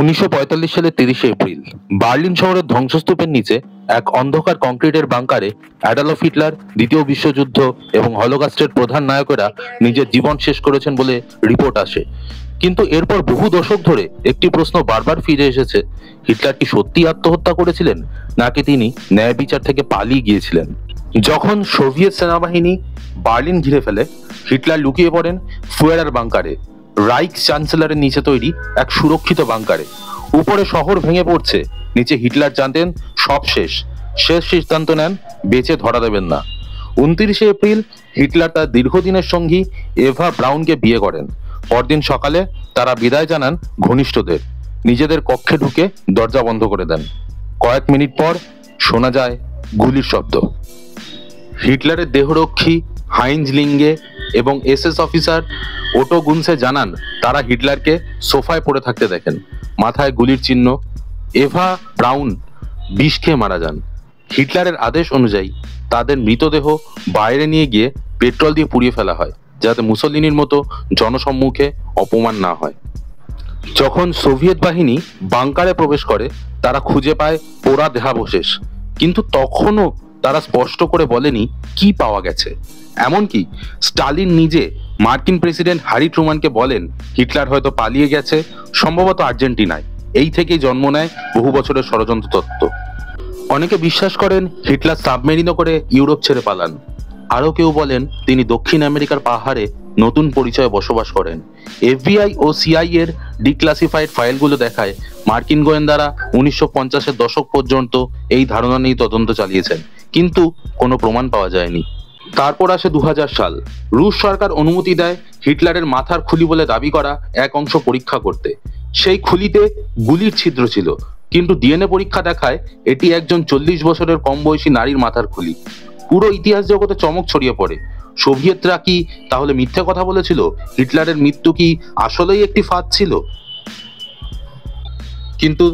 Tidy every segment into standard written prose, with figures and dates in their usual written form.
1945 সালের 30শে April Berlin শহরের ধ্বংসস্তূপের নিচে এক অন্ধকার কংক্রিটের বাংকারে অ্যাডলফ হিটলার দ্বিতীয় বিশ্বযুদ্ধ এবং হলোকাস্টের প্রধান নায়কেরা নিজের জীবন শেষ করেছেন বলে রিপোর্ট আসে। কিন্তু এরপর বহু দশক ধরে একটি প্রশ্ন বারবার ফিরে এসেছে, হিটলার কি সত্যি আত্মহত্যা করেছিলেন নাকি তিনি ন্যায় বিচার থেকে পালিয়ে গিয়েছিলেন? যখন সোভিয়েত সেনাবাহিনী বার্লিন ঘিরে ফেলে, হিটলার লুকিয়ে পড়েন ফুয়েরার বাংকারে, রাইখ চ্যান্সেলরের নিচে তৈরি এক সুরক্ষিত বাংকারে। উপরে শহর ভেঙে পড়ছে, নিচে হিটলার জানতেন সব শেষ। শেষ সিদ্ধান্ত নেন, বেঁচে ধরা দেবেন না। 29শে এপ্রিল হিটলার তার দীর্ঘদিনের সঙ্গী এভা ব্রাউনকে বিয়ে করেন। পরদিন সকালে তারা বিদায় জানান ঘনিষ্ঠদের, নিজেদের কক্ষে ঢুকে দরজা বন্ধ করে দেন। কয়েক মিনিট পর শোনা যায় গুলির শব্দ। হিটলারের দেহরক্ষী হাইঞ্জ লিঙ্গে এবং এসএস অফিসার ওটো গুনসে জানান তারা হিটলারকে সোফায় পড়ে থাকতে দেখেন, মাথায় গুলির চিহ্ন। এভা ব্রাউন বিষ খেয়ে মারা যান। হিটলারের আদেশ অনুযায়ী তাদের মৃতদেহ বাইরে নিয়ে গিয়ে পেট্রোল দিয়ে পুড়িয়ে ফেলা হয়, যাতে মুসোলিনির মতো জনসম্মুখে অপমান না হয়। যখন সোভিয়েত বাহিনী বাংকারে প্রবেশ করে, তারা খুঁজে পায় পোড়া দেহাবশেষ, কিন্তু তখনও তারা স্পষ্ট করে বলেনি কি পাওয়া গেছে। এমনকি স্টালিন নিজে মার্কিন প্রেসিডেন্ট হ্যারি ট্রুম্যানকে বলেন হিটলার হয়তো পালিয়ে গেছে, সম্ভবত আর্জেন্টিনায়। এই থেকেই জন্ম নেয় বহু বছরের ষড়যন্ত্র তত্ত্ব। অনেকে বিশ্বাস করেন হিটলার সাবমেরিনে করে ইউরোপ ছেড়ে পালান। আরও কেউ বলেন তিনি দক্ষিণ আমেরিকার পাহাড়ে নতুন পরিচয়ে বসবাস করেন। এফবিআই ও সিআই এর ডিক্লাসিফাইড ফাইলগুলো দেখায় মার্কিন গোয়েন্দারা 1950-এর দশক পর্যন্ত এই ধারণা নিয়ে তদন্ত চালিয়েছেন, কিন্তু কোনো প্রমাণ পাওয়া যায়নি। তারপর আসে 2000 সাল। রুশ সরকার অনুমতি দেয় হিটলারের মাথার খুলি বলে দাবি করা এক অংশ পরীক্ষা করতে। সেই খুলিতে গুলির ছিদ্র ছিল, কিন্তু ডিএনএ পরীক্ষা দেখায় এটি একজন 40 বছরের কম বয়সী নারীর মাথার খুলি। পুরো ইতিহাস জগতে চমক ছড়িয়ে পড়ে। সোভিয়েতরা কি তাহলে মিথ্যে কথা বলেছিল? হিটলারের মৃত্যু কি আসলেই একটি ফাঁদ ছিল? কিন্তু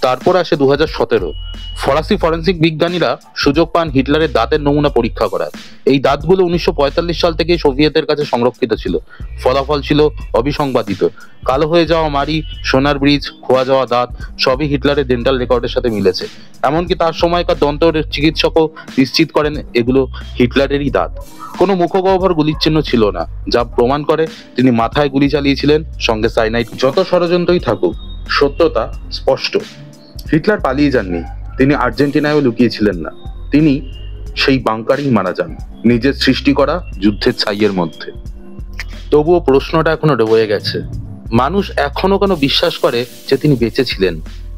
তারপর আসে 2017। ফরাসি ফরেন্সিক বিজ্ঞানীরা সুযোগ পান হিটলারের দাঁতের নমুনা পরীক্ষা করার। এই দাঁতগুলো 1945 সাল থেকেই সোভিয়েতের কাছে সংরক্ষিত ছিল। ফলাফল ছিল অবিসংবাদিত। কালো হয়ে যাওয়া মাড়ি, সোনার ব্রিজ, খোয়া যাওয়া দাঁত সবই হিটলারের ডেন্টাল রেকর্ডের সাথে মিলেছে। এমনকি তার সময়কার দন্ত চিকিৎসকও নিশ্চিত করেন এগুলো হিটলারেরই দাঁত। কোনো মুখগহ্বর গুলির চিহ্ন ছিল না, যা প্রমাণ করে তিনি মাথায় গুলি চালিয়েছিলেন, সঙ্গে সাইনাইড। যত ষড়যন্ত্রই থাকুক, সত্যতা স্পষ্ট। হিটলার পালিয়ে যাননি, তিনি আর্জেন্টিনায়ও লুকিয়েছিলেন না। তিনি সেই বাংকারেই মারা যান, নিজের সৃষ্টি করা যুদ্ধের ছাইয়ের মধ্যে। তবুও প্রশ্নটা এখনো রয়ে গেছে, মানুষ এখনো কেন বিশ্বাস করে যে তিনি বেঁচে ছিলেন?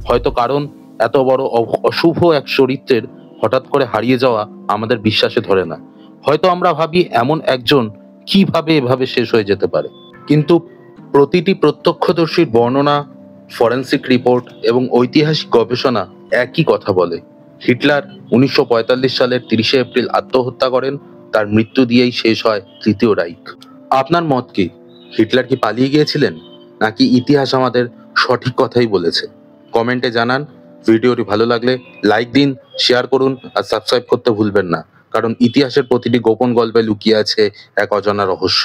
হয়তো কারণ এত বড় অশুভ এক চরিত্রের হঠাৎ করে হারিয়ে যাওয়া আমাদের বিশ্বাসে ধরে না। হয়তো আমরা ভাবি এমন একজন কিভাবে এভাবে শেষ হয়ে যেতে পারে, কিন্তু প্রতিটি প্রত্যক্ষদর্শীর বর্ণনা, ফরেন্সিক রিপোর্ট এবং ঐতিহাসিক গবেষণা একই কথা বলে। হিটলার 1945 সালের 30শে এপ্রিল আত্মহত্যা করেন। তার মৃত্যু দিয়েই শেষ হয় তৃতীয় রাইখ। আপনার মত কি? হিটলার কি পালিয়ে গিয়েছিলেন, নাকি ইতিহাস আমাদের সঠিক কথাই বলেছে? কমেন্টে জানান। ভিডিওটি ভালো লাগলে লাইক দিন, শেয়ার করুন আর সাবস্ক্রাইব করতে ভুলবেন না, কারণ ইতিহাসের প্রতিটি গোপন গল্পে লুকিয়ে আছে এক অজানা রহস্য।